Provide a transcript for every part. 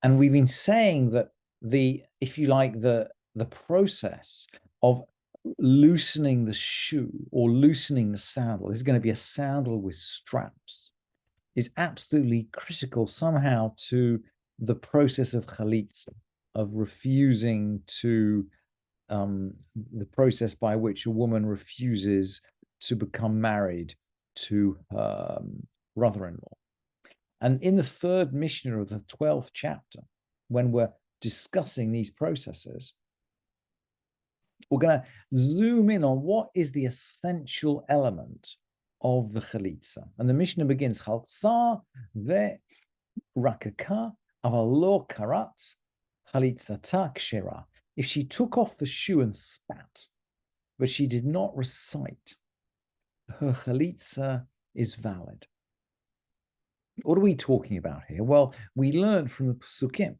And we've been saying that if you like, the process of loosening the shoe or loosening the sandal is going to be a sandal with straps is absolutely critical somehow to the process of halitza, of refusing to the process by which a woman refuses to become married to her brother-in-law. And in the third Mishnah of the 12th chapter, when we're discussing these processes, we're going to zoom in on what is the essential element of the halitza. And the Mishnah begins, halitza ve'rakaka avalo karat halitzata kshera. If she took off the shoe and spat, but she did not recite, her chalitza is valid. What are we talking about here? Well, we learned from the Pesukim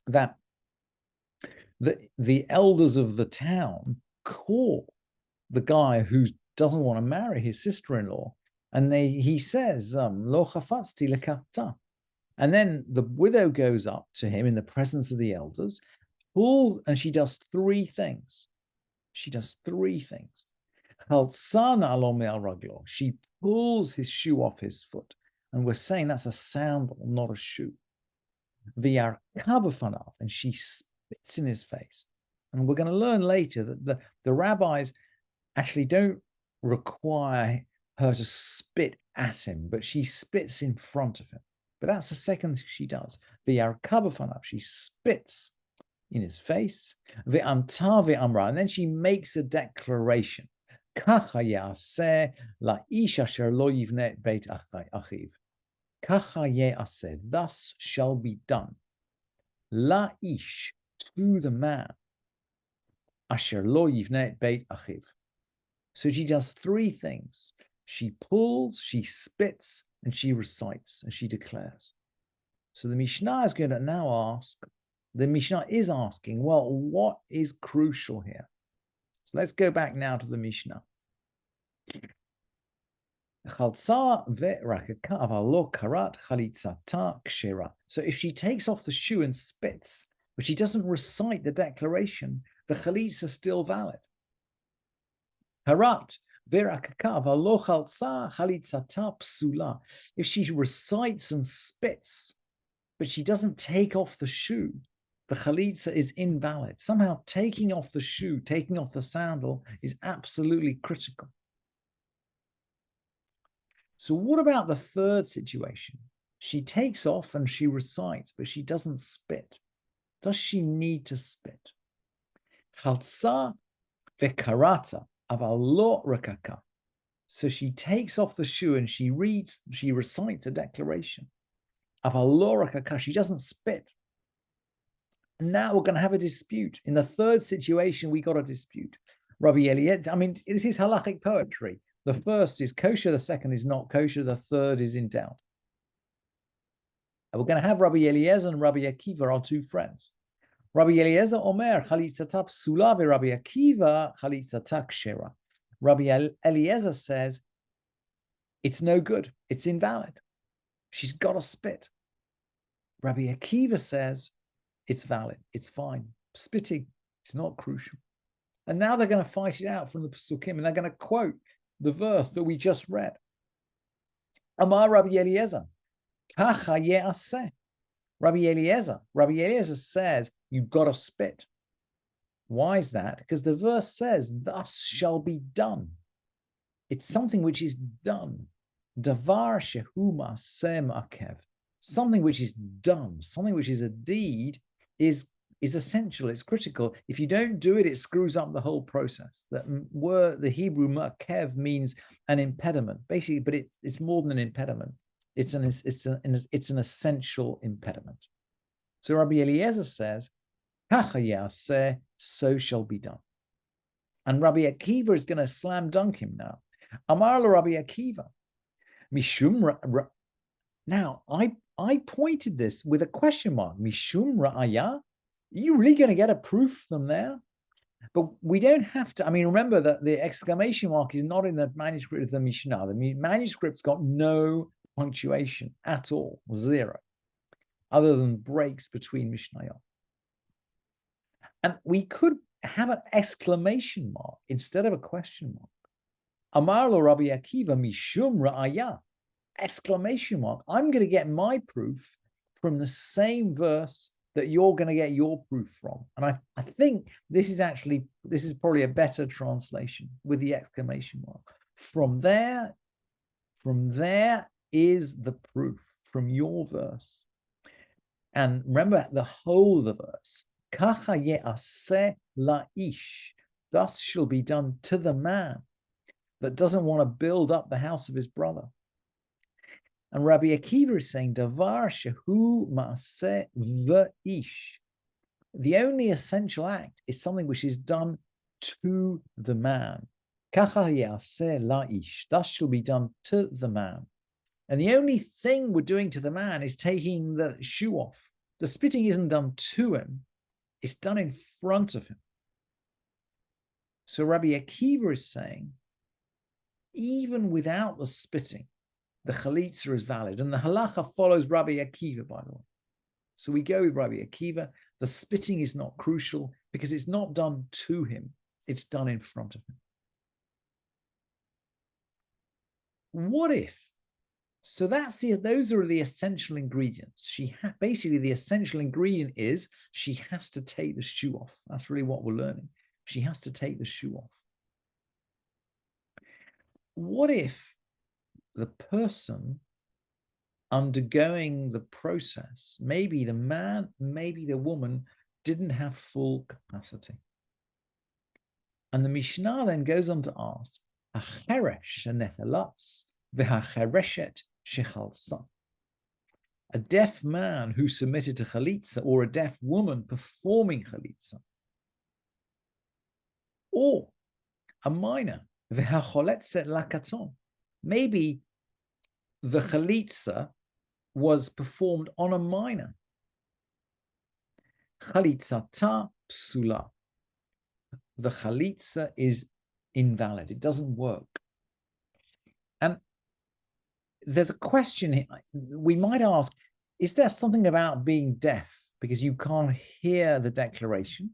that the elders of the town call the guy who doesn't want to marry his sister-in-law, and he says, Lo chafatzti lekata. And then the widow goes up to him in the presence of the elders, pulls, and she does three things. She pulls his shoe off his foot. And we're saying that's a sandal, not a shoe. And she spits in his face. And we're going to learn later that the rabbis actually don't require her to spit at him, but she spits in front of him. But that's the second thing she does. She spits in his face. And then she makes a declaration. Thus shall be done. La'ish, to the man. Asher lo yivne et beit achiv. So she does three things. She pulls, she spits, and she recites, and she declares. So the Mishnah is going to now ask, the Mishnah is asking, well, what is crucial here? So let's go back now to the Mishnah. So if she takes off the shoe and spits, but she doesn't recite the declaration, the halitza is still valid. If she recites and spits, but she doesn't take off the shoe, the halitza is invalid. Somehow taking off the shoe, taking off the sandal is absolutely critical. So what about the third situation? She takes off and she recites, but she doesn't spit. Does she need to spit? Halitza vekarata aval lo rakaka. So she takes off the shoe and she recites a declaration. Aval lo rakaka, she doesn't spit. And now we're going to have a dispute. In the third situation, we got a dispute. Rabbi Eliezer, this is halachic poetry. The first is kosher, the second is not kosher, the third is in doubt. And we're going to have Rabbi Eliezer and Rabbi Akiva, our two friends. Rabbi Eliezer omer chalitzata psula veRabbi Akiva chalitzata kshera. Rabbi Eliezer says it's no good, it's invalid. She's got to spit. Rabbi Akiva says it's valid, it's fine. Spitting, it's not crucial. And now they're going to fight it out from the Pesukim, and they're going to quote the verse that we just read. Amar Rabbi Eliezer, kacha ye'aseh. Rabbi Eliezer says, you've got to spit. Why is that? Because the verse says, thus shall be done. It's something which is done. Davar shehu ma'aseh ma'akev. Something which is done, something which is a deed, is essential, it's critical. If you don't do it, it screws up the whole process. The Hebrew ma'akev means an impediment, basically, but it's more than an impediment. It's an essential impediment. So Rabbi Eliezer says, "Kacha yaseh, so shall be done." And Rabbi Akiva is going to slam dunk him now. Amar la Rabbi Akiva, mishum. Now I pointed this with a question mark. Mishum ra'aya. Are you really going to get a proof from there? But we don't have to. Remember that the exclamation mark is not in the manuscript of the Mishnah. The manuscript's got no punctuation at all, zero. other than breaks between Mishnayot. And we could have an exclamation mark instead of a question mark. Amar lo Rabbi Akiva mishum ra'aya, exclamation mark. I'm going to get my proof from the same verse that you're going to get your proof from. And I think this is probably a better translation with the exclamation mark. From there is the proof from your verse. And remember the whole of the verse. Kacha ye'aseh la'ish. Thus shall be done to the man that doesn't want to build up the house of his brother. And Rabbi Akiva is saying, Davar shehu ma'aseh v'ish. The only essential act is something which is done to the man. Kacha ye'aseh la'ish. Thus shall be done to the man. And the only thing we're doing to the man is taking the shoe off. The spitting isn't done to him, it's done in front of him. So Rabbi Akiva is saying, even without the spitting, the halitza is valid. And the halacha follows Rabbi Akiva, by the way. So we go with Rabbi Akiva. The spitting is not crucial because it's not done to him, it's done in front of him. What if? So those are the essential ingredients. Basically, the essential ingredient is she has to take the shoe off. That's really what we're learning. She has to take the shoe off. What if the person undergoing the process, maybe the man, maybe the woman, didn't have full capacity? And the Mishnah then goes on to ask, a deaf man who submitted to halitza, or a deaf woman performing halitza, or a minor, maybe the halitza was performed on a minor. Chalitzata psula. The halitza is invalid. It doesn't work. And there's a question here. We might ask, is there something about being deaf because you can't hear the declaration?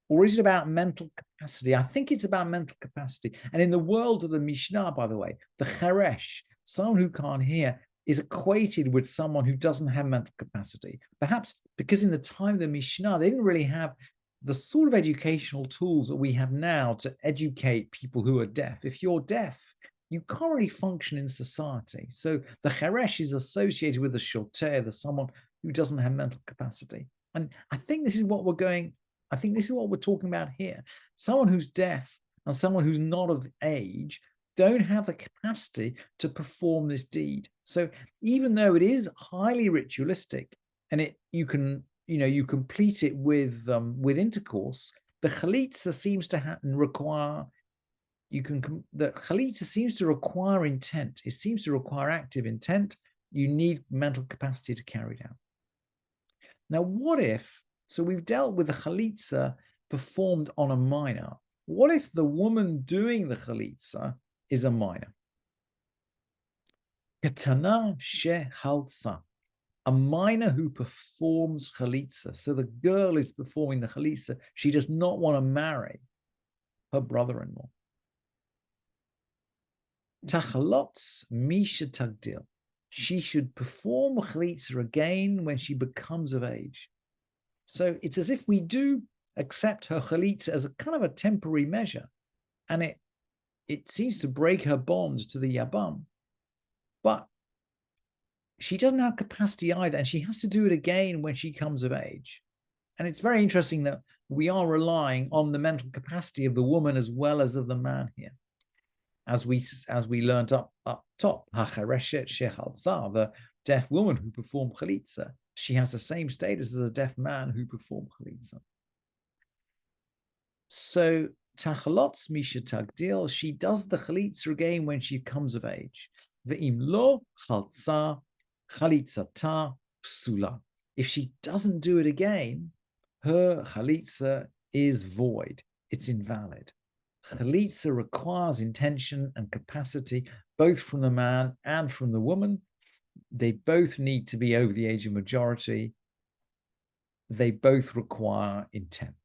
Or is it about mental capacity? I think it's about mental capacity. And in the world of the Mishnah, by the way, the cheresh, someone who can't hear, is equated with someone who doesn't have mental capacity. Perhaps because in the time of the Mishnah, they didn't really have the sort of educational tools that we have now to educate people who are deaf. If you're deaf, you can't really function in society. So the cheresh is associated with the shoter, the someone who doesn't have mental capacity. And I think this is what we're talking about here. Someone who's deaf and someone who's not of age don't have the capacity to perform this deed. So even though it is highly ritualistic and you complete it with intercourse, the chalitza seems to require intent. It seems to require active intent. You need mental capacity to carry it out. Now, what if? So we've dealt with the chalitza performed on a minor. What if the woman doing the chalitza is a minor? Ketana shehaltza, a minor who performs chalitza. So the girl is performing the chalitza. She does not want to marry her brother-in-law. Tachalotz misha tagdil. She should perform chalitza again when she becomes of age. So it's as if we do accept her chalitza as a kind of a temporary measure, and it seems to break her bond to the Yabam. But she doesn't have capacity either, and she has to do it again when she comes of age. And it's very interesting that we are relying on the mental capacity of the woman as well as of the man here. As we learned up top, Hachareshet Shechalza, the deaf woman who performed chalitza, she has the same status as a deaf man who performed chalitza. So Tachalotz Misha Tagdil, she does the chalitza again when she comes of age. Ve'im lo chalza chalitzata psula. If she doesn't do it again, her chalitza is void. It's invalid. Chalitza requires intention and capacity, both from the man and from the woman. They both need to be over the age of majority. They both require intent.